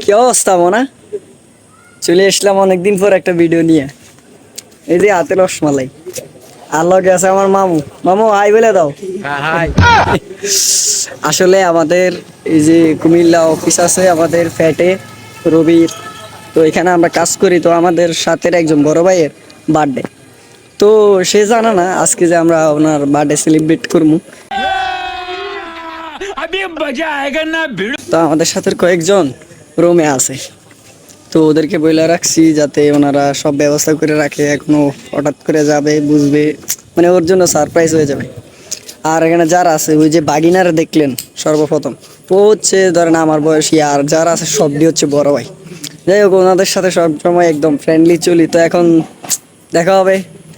কি অবস্থা মনা? চলে আসলাম অনেকদিন পর একটা ভিডিও নিয়ে। এই যে হাতে রসমালাই, আর লগে আছে আমার মামু। মামু হাই বলে দাও। আসলে আমাদের এই যে কুমিল্লা অফিস আছে আমাদের ফ্যাটে রবির, তো এখানে আমরা কাজ করি। তো আমাদের সাথে একজন বড় ভাইয়ের বার্থডে, তো সে জানা না আজকে যে আমরা ওনার বার্থডে সেলিব্রেট করবো। তো আমাদের সাথে কয়েকজন রুমে আছে, তো ওদেরকে বলে রাখছি যাতে ওনারা সব ব্যবস্থা করে রাখে। এখনো হঠাৎ করে যাবে বুঝবে, মানে ওর জন্য সারপ্রাইজ হয়ে যাবে। আর এখানে যারা আছে ওই যে বাগিনারা দেখলেন সর্বপ্রথম, ও হচ্ছে ধরেন আমার বয়সী, আর যারা আছে সবটি হচ্ছে বড় ভাই। যাই হোক, ওনাদের সাথে সবসময় একদম ফ্রেন্ডলি চলি। তো এখন দেখা হবে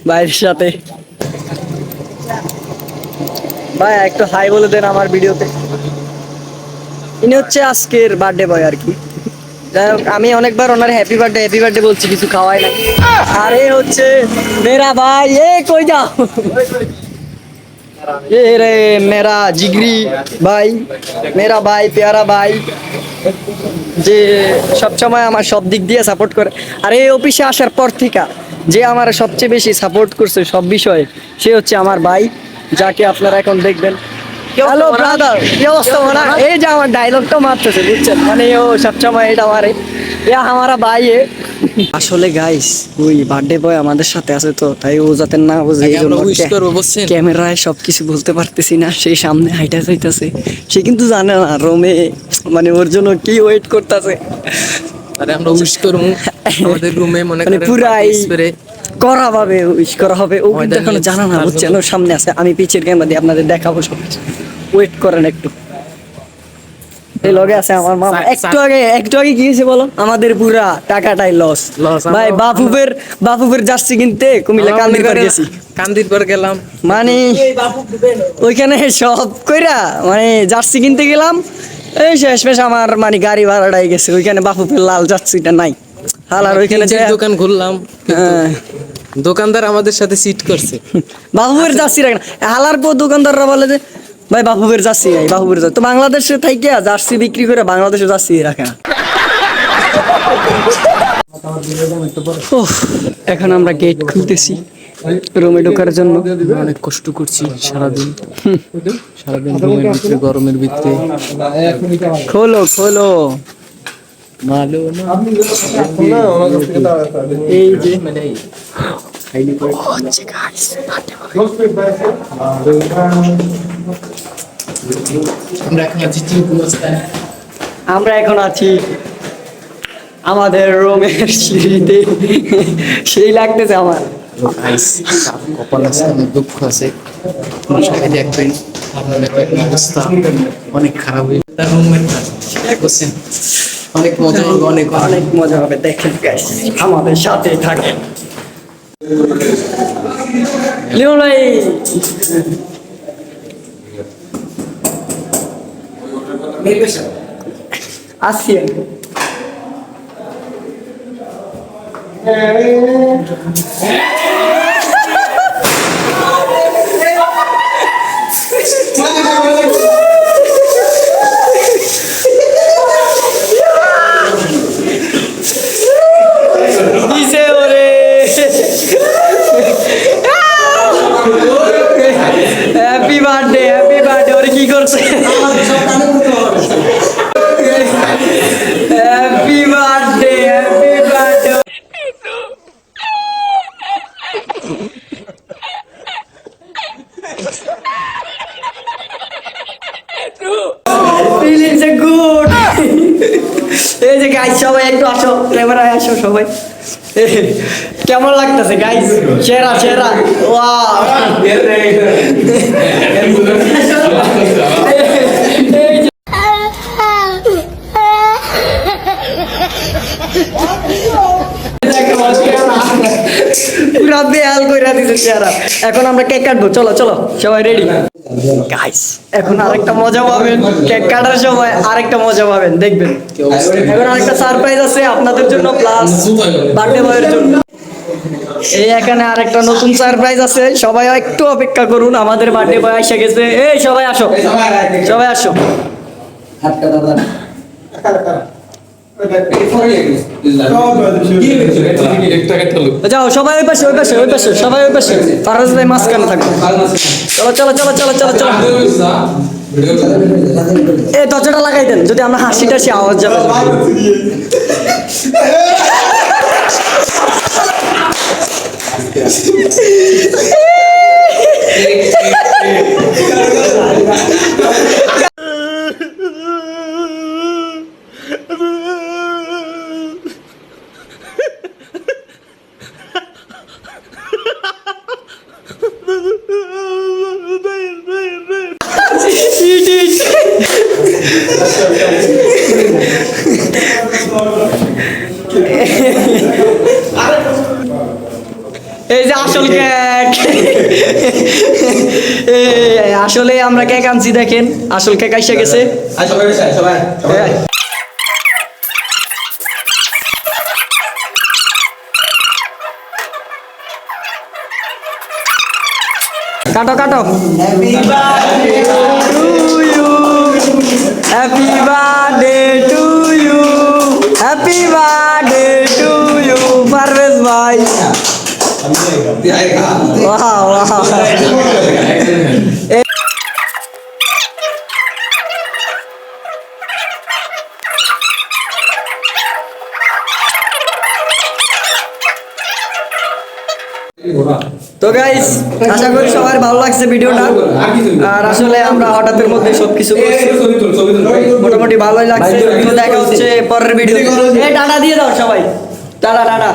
ভাইয়ের সাথে। ভাই একটু হাই বলে দেন আমার ভিডিওতে। ইনি হচ্ছে আজকের বার্থডে বয় আর কি। যাই হোক, আমি অনেকবার ওনার হ্যাপি বার্থডে বলছি, কিছু খাওয়াই নাই। আরে হচ্ছে মেরা ভাই, এ কই যাও? এ রে মেরা জিগরি ভাই, মেরা ভাই, প্যারা ভাই, যে সবসময় আমার সব দিক দিয়ে সাপোর্ট করে। আর এই অফিসে আসার পর থেকে যে আমার সবচেয়ে বেশি সাপোর্ট করছে সব বিষয়ে, সে হচ্ছে আমার ভাই, যাকে আপনারা এখন দেখবেন। হ্যালো ব্রাদার, কি অবস্থা? মানে এই যে আমার ডায়লগটা মারতেছে, বুঝছেন? মানে ও সবসময় এটা মারে, আমারা ভাই। আসলে গাইস, ওই বার্থডে বয় আমাদের সাথে আছে, তো তাই ও যাতে না বুঝে এই জন্য ক্যামেরায় সবকিছু বলতে পারতেছি না। সেই সামনে হাইটা যাইতেছে, সে কিন্তু জানে না রোমে মানে ওর জন্য কি ওয়েট করতেছে। আরে আমরা উইশ করবো আমাদের রুমে, মনে মানে করেন পুরাই স্প্রে করা হবে, উইশ করা হবে। ও কিন্তু এখনো জানা না, বুঝছেন? ওর সামনে আছে, আমি পিছের ক্যামেরা দিয়ে আপনাদের দেখাবো সব। ওয়েট করেন একটু। এই লগে আছে আমার মামা। একটু আগে কি হয়েছে বলো? আমাদের পুরা টাকাটাই লস ভাই। বাফুফের জার্সি কিনতে কুমিল্লা কান্দিরপাড় গেছি। কান্দিরপাড় গেলাম, মানে ওইখানে সব কইরা মানে জার্সি কিনতে গেলাম। এই শেষমেশ আমার মানে গাড়ি ভাড়াটাই গেছে। ওইখানে বাফুফের লাল জার্সিটা নাই। হালার ওইখানে দোকান খুললাম, দোকানদার আমাদের সাথে সিট করছে। বাফুফের জার্সি রাখে না। হালার পর দোকানদাররা বলে যে ভাই বাফুফের জার্সি নাই, বাফুফের জার্সি। তো বাংলাদেশে থাইকে জার্সি বিক্রি করে বাংলাদেশে জার্সি রাখে না। এখন আমরা গেট খুলতেছি রুমে ঢোকার জন্য। অনেক কষ্ট করছি সারাদিন রুমের ভিতরে, গরমের ভিতরে। খোলো খোলো। এই যে আমরা এখন আছি আমাদের রুমের সিঁড়িতে। সেই লাগতেছে আমার। কপাল আছে, অনেক দুঃখ আছে। দেখবেন অবস্থা অনেক খারাপ হয়ে অনেক মজা হবে, অনেক অনেক মজা হবে। দেখেন গাইস, আমাদের সাথে থাকেন। লিমন ভাই আসছি। Happy birthday, happy birthday. ওরে কি করছে? Happy birthday, happy birthday. Feelings good. এই যে গাইস, সবাই একটু আসো, ক্যামেরায় আসো সবাই। কেমন লাগতেছে গাইস? চেহারা চেহারা ওয়াও। পুরা বেহাল কইরা দিছে চেহারা। এখন আমরা কেক কাটবো, চলো চলো সবাই রেডি গাইস। এখন আরেকটা মজা পাবেন, কেক কাটার সময় আরেকটা মজা পাবেন, দেখবেন। এখন আরেকটা সারপ্রাইজ আছে আপনাদের জন্য, প্লাস বার্থডে বয়ের জন্য। এই এখানে আরেকটা নতুন সারপ্রাইজ আছে, সবাই একটু অপেক্ষা করুন। আমাদের বার্থডে বয় এসে গেছে। এই সবাই আসো, সবাই আসো। যাও সবাই ওই পাশে ওই পাশে ওই পাশে সবাই ওই পাশে ফারাজ ভাই মাঝখানে থাকো চলো চলো চলো চলো চলো চলো এই দরজাটা লাগাই দেন যদি আমরা হাসি টাসি আওয়াজ যাবে এই যে আসল কেক আসলে আমরা কেক আনছি দেখেন আসল কেক আইসা গেছে কাটো কাটো happy birthday to you happy birthday to you Parvez ভাই वाह वाह তো গাইস আশা করি সবার ভালো লাগছে ভিডিওটা আর আসলে আমরা হঠাৎের মধ্যে সবকিছু করছি মোটামুটি ভালোই লাগছে তো দেখা হচ্ছে পরের ভিডিও টাটা দিয়ে দাও সবাই টাটা টাটা